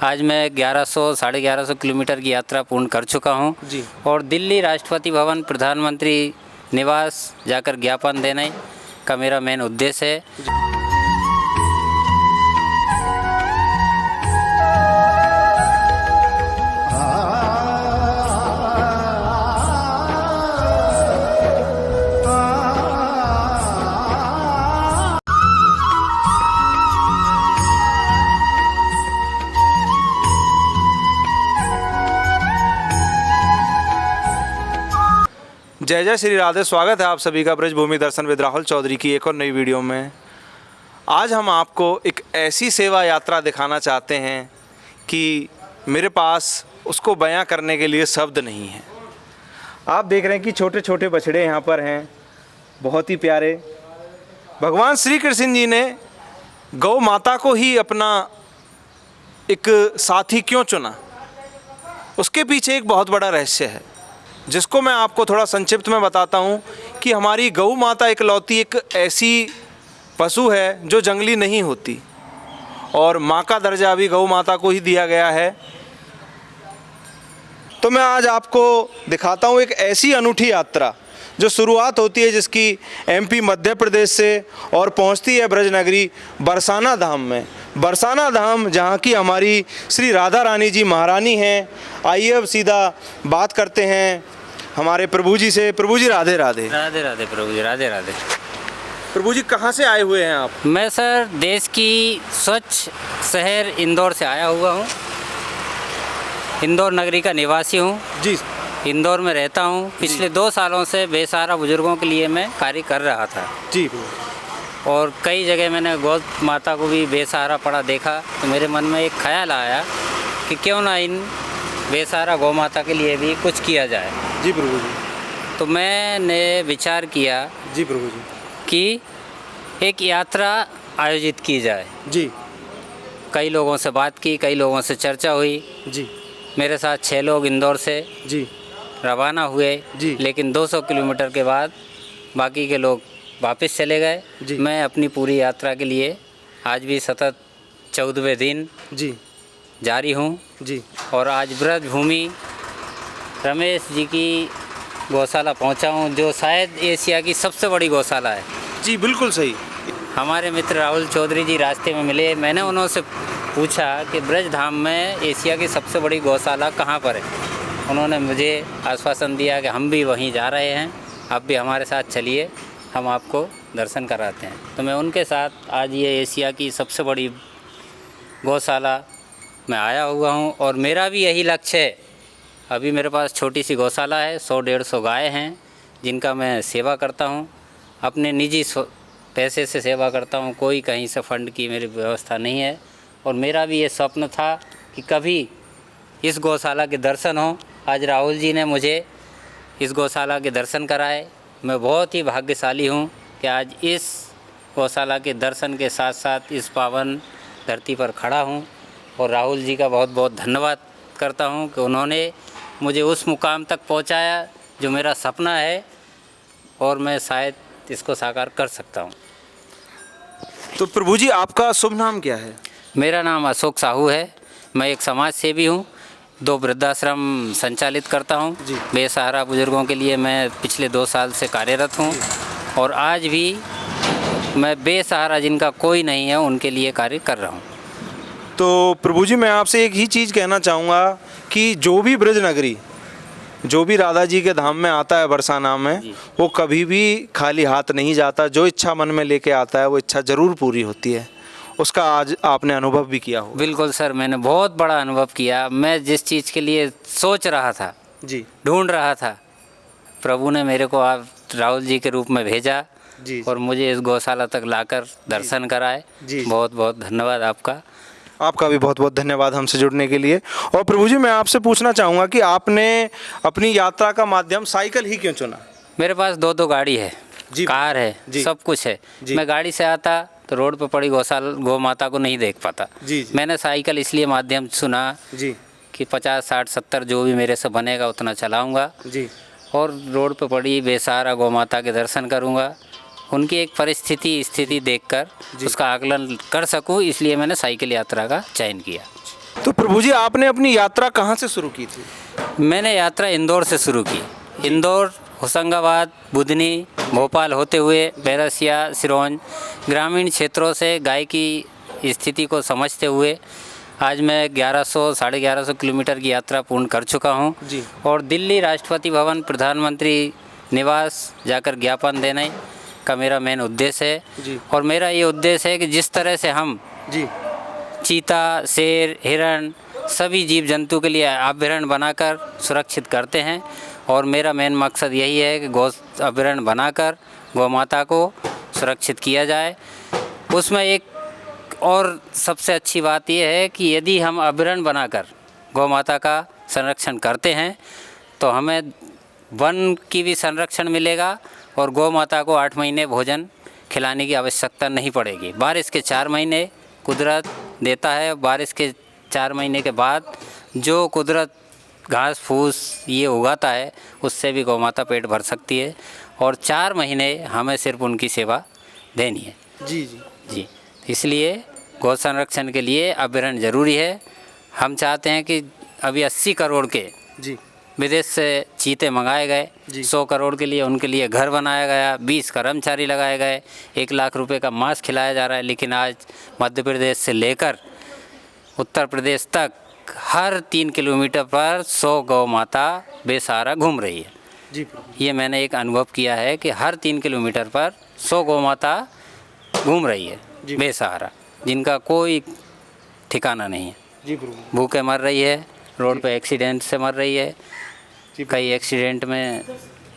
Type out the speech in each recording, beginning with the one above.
आज मैं 1100 साढ़े 1100 किलोमीटर की यात्रा पूर्ण कर चुका हूँ जी। और दिल्ली राष्ट्रपति भवन, प्रधानमंत्री निवास जाकर ज्ञापन देने का मेरा मेन उद्देश्य है। जय जय श्री राधे। स्वागत है आप सभी का ब्रजभूमि दर्शन विद राहुल चौधरी की एक और नई वीडियो में। आज हम आपको एक ऐसी सेवा यात्रा दिखाना चाहते हैं कि मेरे पास उसको बयां करने के लिए शब्द नहीं है। आप देख रहे हैं कि छोटे छोटे बछड़े यहाँ पर हैं, बहुत ही प्यारे। भगवान श्री कृष्ण जी ने गौ माता को ही अपना एक साथी क्यों चुना, उसके पीछे एक बहुत बड़ा रहस्य है, जिसको मैं आपको थोड़ा संक्षिप्त में बताता हूँ कि हमारी गौ माता इकलौती एक ऐसी पशु है जो जंगली नहीं होती और माँ का दर्जा भी गौ माता को ही दिया गया है। तो मैं आज आपको दिखाता हूँ एक ऐसी अनूठी यात्रा जो शुरुआत होती है जिसकी एमपी मध्य प्रदेश से और पहुँचती है ब्रजनगरी बरसाना धाम में। बरसाना धाम जहाँ की हमारी श्री राधा रानी जी महारानी हैं। आइए अब सीधा बात करते हैं हमारे प्रभु जी से। प्रभु जी राधे राधे। राधे राधे प्रभु जी, राधे राधे। प्रभु जी कहाँ से आए हुए हैं आप? मैं सर देश की स्वच्छ शहर इंदौर से आया हुआ हूँ। इंदौर नगरी का निवासी हूँ जी। इंदौर में रहता हूँ। पिछले 2 सालों से बेसहारा बुजुर्गों के लिए मैं कार्य कर रहा था जी। और कई जगह मैंने गौ माता को भी बेसहारा पड़ा देखा, तो मेरे मन में एक ख्याल आया कि क्यों ना इन बेसहारा गौ माता के लिए भी कुछ किया जाए। जी प्रभु जी। तो मैंने विचार किया जी प्रभु जी कि एक यात्रा आयोजित की जाए। जी। कई लोगों से बात की, कई लोगों से चर्चा हुई। जी। मेरे साथ 6 लोग इंदौर से जी रवाना हुए जी। लेकिन 200 किलोमीटर के बाद बाकी के लोग वापस चले गए। मैं अपनी पूरी यात्रा के लिए आज भी सतत 14वें दिन जी जारी हूँ जी। और आज ब्रजभूमि रमेश जी की गौशाला पहुँचा हूँ, जो शायद एशिया की सबसे बड़ी गौशाला है। जी बिल्कुल सही। हमारे मित्र राहुल चौधरी जी रास्ते में मिले। मैंने उन्होंने पूछा कि ब्रज धाम में एशिया की सबसे बड़ी गौशाला कहाँ पर है। उन्होंने मुझे आश्वासन दिया कि हम भी वहीं जा रहे हैं, आप भी हमारे साथ चलिए, हम आपको दर्शन कराते हैं। तो मैं उनके साथ आज ये एशिया की सबसे बड़ी गौशाला में आया हुआ हूँ और मेरा भी यही लक्ष्य है। अभी मेरे पास छोटी सी गौशाला है, 100-150 गाय हैं जिनका मैं सेवा करता हूँ। अपने निजी पैसे से सेवा करता हूँ, कोई कहीं से फंड की मेरी व्यवस्था नहीं है। और मेरा भी ये स्वप्न था कि कभी इस गौशाला के दर्शन हो। आज राहुल जी ने मुझे इस गौशाला के दर्शन कराए। मैं बहुत ही भाग्यशाली हूँ कि आज इस गौशाला के दर्शन के साथ साथ इस पावन धरती पर खड़ा हूँ और राहुल जी का बहुत बहुत धन्यवाद करता हूँ कि उन्होंने मुझे उस मुकाम तक पहुँचाया जो मेरा सपना है और मैं शायद इसको साकार कर सकता हूँ। तो प्रभु जी आपका शुभ नाम क्या है? मेरा नाम अशोक साहू है। मैं एक समाज सेवी हूँ, 2 वृद्धाश्रम संचालित करता हूँ। बेसहारा बुजुर्गों के लिए मैं पिछले 2 साल से कार्यरत हूँ और आज भी मैं बेसहारा जिनका कोई नहीं है उनके लिए कार्य कर रहा हूँ। तो प्रभु जी मैं आपसे एक ही चीज़ कहना चाहूँगा कि जो भी ब्रजनगरी, जो भी राधा जी के धाम में आता है बरसाना में, वो कभी भी खाली हाथ नहीं जाता। जो इच्छा मन में लेके आता है वो इच्छा ज़रूर पूरी होती है। उसका आज आपने अनुभव भी किया हो। बिल्कुल सर, मैंने बहुत बड़ा अनुभव किया। मैं जिस चीज़ के लिए सोच रहा था जी, ढूंढ रहा था, प्रभु ने मेरे को आप राहुल जी के रूप में भेजा जी और मुझे इस गौशाला तक लाकर दर्शन कराए। जी। बहुत बहुत धन्यवाद आपका। आपका भी बहुत बहुत धन्यवाद हमसे जुड़ने के लिए। और प्रभु जी मैं आपसे पूछना चाहूँगा कि आपने अपनी यात्रा का माध्यम साइकिल ही क्यों चुना? मेरे पास 2 गाड़ी है, कार है, जी। सब कुछ है। मैं गाड़ी से आता तो रोड पर पड़ी गौ माता को नहीं देख पाता। जी। मैंने साइकिल इसलिए माध्यम चुना जी कि 50, 60, 70 जो भी मेरे से बनेगा उतना चलाऊँगा जी और रोड पर पड़ी बेसहारा गौ माता के दर्शन करूँगा। उनकी एक स्थिति देखकर उसका आकलन कर सकूं, इसलिए मैंने साइकिल यात्रा का चयन किया। तो प्रभु जी आपने अपनी यात्रा कहाँ से शुरू की थी? मैंने यात्रा इंदौर से शुरू की। इंदौर, होशंगाबाद, बुधनी, भोपाल होते हुए बैरसिया, सिरोंज ग्रामीण क्षेत्रों से गाय की स्थिति को समझते हुए आज मैं 1100-1150 किलोमीटर की यात्रा पूर्ण कर चुका हूँ जी। और दिल्ली राष्ट्रपति भवन, प्रधानमंत्री निवास जाकर ज्ञापन देने का मेरा मेन उद्देश्य है। जी। और मेरा ये उद्देश्य है कि जिस तरह से हम जी चीता, शेर, हिरण सभी जीव जंतु के लिए अभयारण्य बनाकर सुरक्षित करते हैं और मेरा मेन मकसद यही है कि गौ अभयारण्य बनाकर गौ माता को सुरक्षित किया जाए। उसमें एक और सबसे अच्छी बात यह है कि यदि हम अभयारण्य बनाकर गौ माता का संरक्षण करते हैं तो हमें वन की भी संरक्षण मिलेगा और गौ माता को 8 महीने भोजन खिलाने की आवश्यकता नहीं पड़ेगी। बारिश के 4 महीने कुदरत देता है। बारिश के 4 महीने के बाद जो कुदरत घास फूस ये उगाता है उससे भी गौ माता पेट भर सकती है और 4 महीने हमें सिर्फ उनकी सेवा देनी है। जी जी जी, इसलिए गौ संरक्षण के लिए अभयारण्य ज़रूरी है। हम चाहते हैं कि अभी 80 करोड़ के जी विदेश से चीते मंगाए गए, 100 करोड़ के लिए उनके लिए घर बनाया गया, 20 कर्मचारी लगाए गए, 1 लाख रुपए का मांस खिलाया जा रहा है। लेकिन आज मध्य प्रदेश से लेकर उत्तर प्रदेश तक हर 3 किलोमीटर पर 100 गौ माता बेसहारा घूम रही है। जी ये मैंने एक अनुभव किया है कि हर 3 किलोमीटर पर 100 गौ माता घूम रही है बेसहारा, जिनका कोई ठिकाना नहीं है। जी प्रभु। भूखे मर रही है, रोड पे एक्सीडेंट से मर रही है। कई एक्सीडेंट में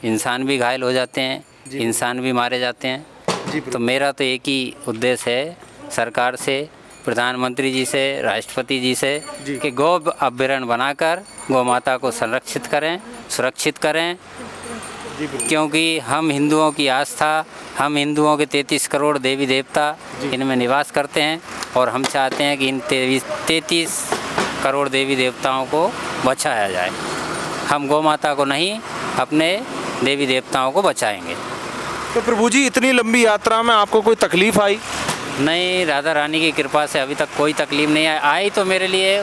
इंसान भी घायल हो जाते हैं, इंसान भी मारे जाते हैं। तो मेरा तो एक ही उद्देश्य है सरकार से, प्रधानमंत्री जी से, राष्ट्रपति जी से कि गौ अभयारण्य बनाकर गौ माता को संरक्षित करें, सुरक्षित करें। क्योंकि हम हिंदुओं की आस्था, हम हिंदुओं के 33 करोड़ देवी देवता इनमें निवास करते हैं और हम चाहते हैं कि इन 33 करोड़ देवी देवताओं को बचाया जाए। हम गौ माता को नहीं, अपने देवी देवताओं को बचाएंगे। तो प्रभु जी इतनी लंबी यात्रा में आपको कोई तकलीफ आई? नहीं, राधा रानी की कृपा से अभी तक कोई तकलीफ नहीं आई। तो मेरे लिए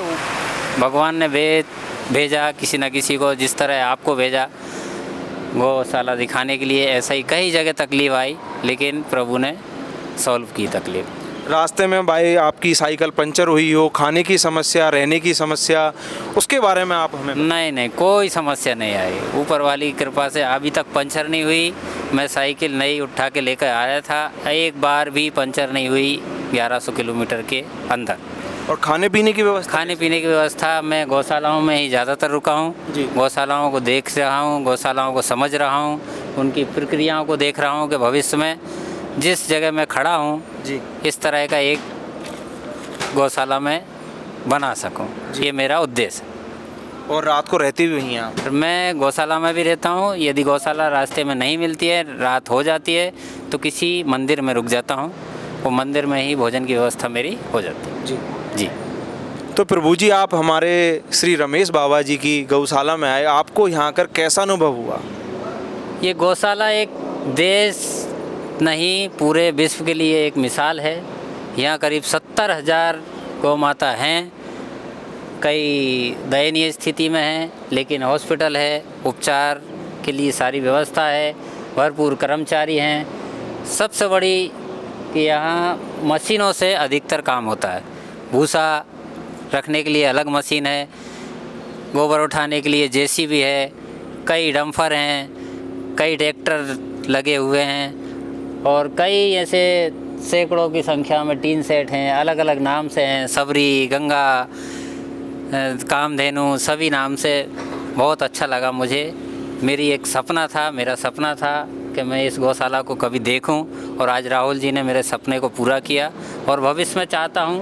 भगवान ने भेजा किसी न किसी को, जिस तरह आपको भेजा गौशाला दिखाने के लिए, ऐसा ही कई जगह तकलीफ आई लेकिन प्रभु ने सॉल्व की तकलीफ। रास्ते में भाई आपकी साइकिल पंचर हुई हो, खाने की समस्या, रहने की समस्या, उसके बारे में आप हमें? नहीं, कोई समस्या नहीं आई। ऊपर वाली की कृपा से अभी तक पंचर नहीं हुई। मैं साइकिल नई उठा के लेकर आया था, एक बार भी पंचर नहीं हुई 1100 किलोमीटर के अंदर। और खाने पीने की व्यवस्था? खाने पीने की व्यवस्था मैं गौशालाओं में ही ज़्यादातर रुका हूँ। गौशालाओं को देख रहा हूँ, गौशालाओं को समझ रहा हूँ, उनकी प्रक्रियाओं को देख रहा हूँ कि भविष्य में जिस जगह मैं खड़ा हूँ इस तरह का एक गौशाला में बना सकूँ, ये मेरा उद्देश्य है। और रात को रहती भी वहीं आप? मैं गौशाला में भी रहता हूँ। यदि गौशाला रास्ते में नहीं मिलती है, रात हो जाती है, तो किसी मंदिर में रुक जाता हूँ। वो मंदिर में ही भोजन की व्यवस्था मेरी हो जाती है। जी। तो प्रभु जी आप हमारे श्री रमेश बाबा जी की गौशाला में आए, आपको यहाँ कर कैसा अनुभव हुआ? ये गौशाला एक देश नहीं पूरे विश्व के लिए एक मिसाल है। यहाँ करीब 70,000 गौ माता हैं। कई दयनीय स्थिति में हैं, लेकिन हॉस्पिटल है, उपचार के लिए सारी व्यवस्था है, भरपूर कर्मचारी हैं। सबसे बड़ी कि यहाँ मशीनों से अधिकतर काम होता है। भूसा रखने के लिए अलग मशीन है, गोबर उठाने के लिए जेसीबी है, कई डंपर हैं, कई ट्रैक्टर लगे हुए हैं और कई ऐसे सैकड़ों की संख्या में टीन सेट हैं, अलग अलग नाम से हैं, सबरी, गंगा, कामधेनु, सभी नाम से। बहुत अच्छा लगा मुझे। मेरा सपना था कि मैं इस गौशाला को कभी देखूं और आज राहुल जी ने मेरे सपने को पूरा किया और भविष्य में चाहता हूं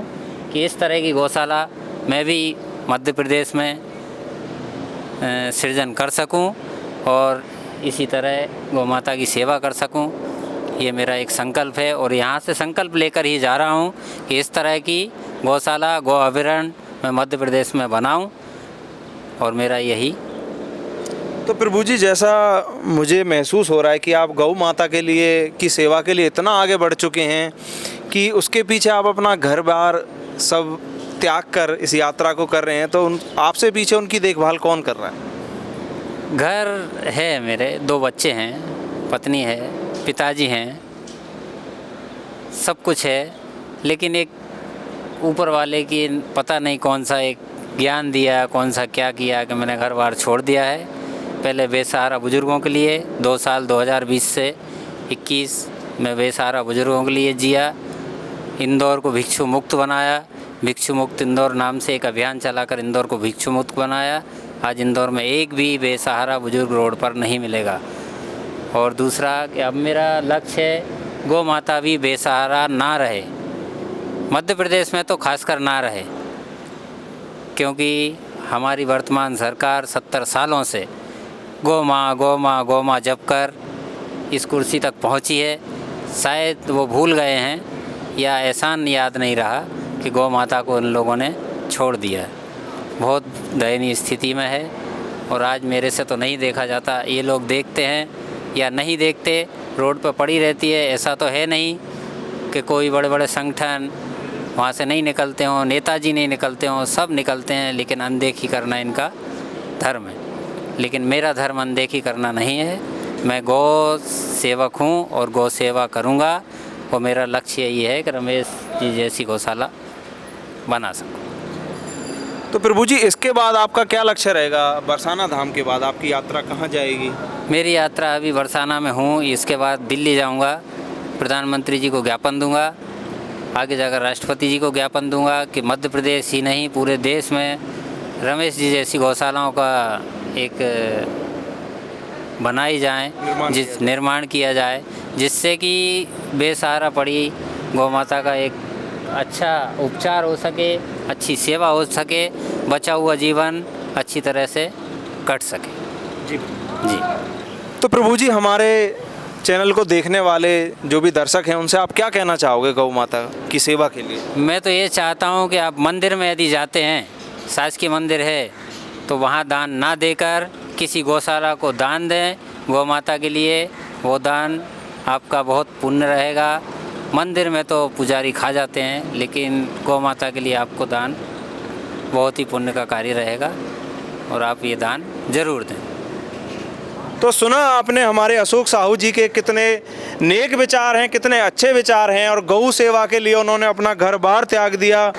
कि इस तरह की गौशाला मैं भी मध्य प्रदेश में सृजन कर सकूं और इसी तरह गौ माता की सेवा कर सकूं। ये मेरा एक संकल्प है और यहाँ से संकल्प लेकर ही जा रहा हूँ कि इस तरह की गौशाला, गौ अभयारण्य मैं मध्य प्रदेश में बनाऊँ और मेरा यही। तो प्रभु जी जैसा मुझे महसूस हो रहा है कि आप गौ माता के लिए की सेवा के लिए इतना आगे बढ़ चुके हैं कि उसके पीछे आप अपना घर बार सब त्याग कर इस यात्रा को कर रहे हैं, तो आपसे पीछे उनकी देखभाल कौन कर रहा है? घर है मेरे, 2 बच्चे हैं, पत्नी है, पिताजी हैं, सब कुछ है, लेकिन एक ऊपर वाले की पता नहीं कौन सा एक ज्ञान दिया, कौन सा क्या किया कि मैंने घर बार छोड़ दिया है। पहले बेसहारा बुज़ुर्गों के लिए 2 साल 2020 से 21 में बेसहारा बुज़ुर्गों के लिए जिया। इंदौर को भिक्षु मुक्त बनाया, भिक्षु मुक्त इंदौर नाम से एक अभियान चलाकर इंदौर को भिक्षु मुक्त बनाया। आज इंदौर में एक भी बेसहारा बुज़ुर्ग रोड पर नहीं मिलेगा। और दूसरा कि अब मेरा लक्ष्य है गौ माता भी बेसहारा ना रहे, मध्य प्रदेश में तो खासकर ना रहे, क्योंकि हमारी वर्तमान सरकार 70 सालों से गौ माँ गौ माँ गौ माँ जप कर इस कुर्सी तक पहुँची है। शायद वो भूल गए हैं या एहसान याद नहीं रहा कि गौ माता को उन लोगों ने छोड़ दिया है। बहुत दयनीय स्थिति में है और आज मेरे से तो नहीं देखा जाता। ये लोग देखते हैं या नहीं देखते, रोड पर पड़ी रहती है। ऐसा तो है नहीं कि कोई बड़े बड़े संगठन वहाँ से नहीं निकलते हों, नेताजी नहीं निकलते हों, सब निकलते हैं, लेकिन अनदेखी करना इनका धर्म है। लेकिन मेरा धर्म अनदेखी करना नहीं है। मैं गौ सेवक हूँ और गौ सेवा करूँगा और मेरा लक्ष्य यही है कि रमेश जी जैसी गौशाला बना सकूँ। तो प्रभु जी, इसके बाद आपका क्या लक्ष्य रहेगा? बरसाना धाम के बाद आपकी यात्रा कहाँ जाएगी? मेरी यात्रा अभी बरसाना में हूँ, इसके बाद दिल्ली जाऊँगा, प्रधानमंत्री जी को ज्ञापन दूँगा, आगे जाकर राष्ट्रपति जी को ज्ञापन दूँगा कि मध्य प्रदेश ही नहीं पूरे देश में रमेश जी जैसी गौशालाओं का एक बनाई जाए, निर्माण किया जाए, जिससे कि बेसहारा पड़ी गौ माता का एक अच्छा उपचार हो सके, अच्छी सेवा हो सके, बचा हुआ जीवन अच्छी तरह से कट सके। जी। तो प्रभु जी, हमारे चैनल को देखने वाले जो भी दर्शक हैं उनसे आप क्या कहना चाहोगे गौ माता की सेवा के लिए? मैं तो ये चाहता हूँ कि आप मंदिर में यदि जाते हैं, शासकीय मंदिर है, तो वहाँ दान ना देकर किसी गौशाला को दान दें गौ माता के लिए। वो दान आपका बहुत पुण्य रहेगा। मंदिर में तो पुजारी खा जाते हैं, लेकिन गौ माता के लिए आपको दान बहुत ही पुण्य का कार्य रहेगा और आप ये दान ज़रूर दें। तो सुना आपने हमारे अशोक साहू जी के कितने नेक विचार हैं, कितने अच्छे विचार हैं और गौ सेवा के लिए उन्होंने अपना घर बार त्याग दिया।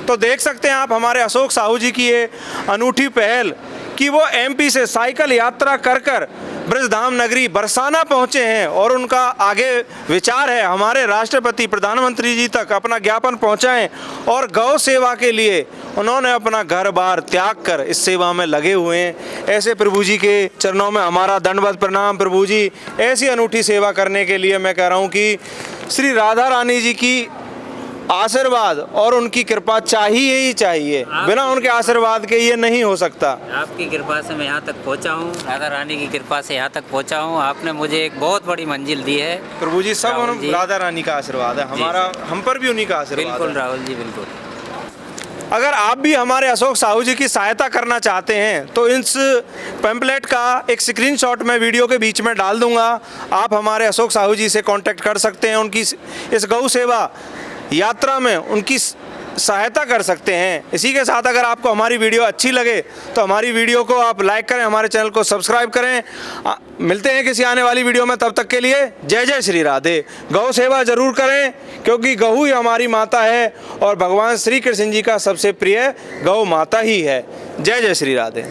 तो देख सकते हैं आप हमारे अशोक साहू जी की ये अनूठी पहल कि वो एमपी से साइकिल यात्रा कर कर ब्रजधाम नगरी बरसाना पहुंचे हैं और उनका आगे विचार है हमारे राष्ट्रपति प्रधानमंत्री जी तक अपना ज्ञापन पहुंचाएं और गौ सेवा के लिए उन्होंने अपना घर बार त्याग कर इस सेवा में लगे हुए हैं। ऐसे प्रभु जी के चरणों में हमारा दंडवत प्रणाम। प्रभु जी, ऐसी अनूठी सेवा करने के लिए मैं कह रहा हूँ कि श्री राधा रानी जी की आशीर्वाद और उनकी कृपा चाहिए ही चाहिए। बिना उनके आशीर्वाद के ये नहीं हो सकता। आपकी कृपा से मैं यहाँ तक पहुँचा हूँ, राधा रानी की कृपा से यहाँ तक पहुँचा हूँ। आपने मुझे एक बहुत बड़ी मंजिल दी है प्रभु जी। सब राधा रानी का आशीर्वाद है हमारा, हम पर भी उन्हीं का आशीर्वाद है। बिल्कुल राहुल जी, बिल्कुल। अगर आप भी हमारे अशोक साहू जी की सहायता करना चाहते हैं तो इस पैम्पलेट का एक स्क्रीनशॉट मैं वीडियो के बीच में डाल दूंगा। आप हमारे अशोक साहू जी से कांटेक्ट कर सकते हैं, उनकी इस गौ सेवा यात्रा में उनकी सहायता कर सकते हैं। इसी के साथ अगर आपको हमारी वीडियो अच्छी लगे तो हमारी वीडियो को आप लाइक करें, हमारे चैनल को सब्सक्राइब करें। मिलते हैं किसी आने वाली वीडियो में, तब तक के लिए जय जय श्री राधे। गौ सेवा जरूर करें क्योंकि गऊ ही हमारी माता है और भगवान श्री कृष्ण जी का सबसे प्रिय गौ माता ही है। जय जय श्री राधे।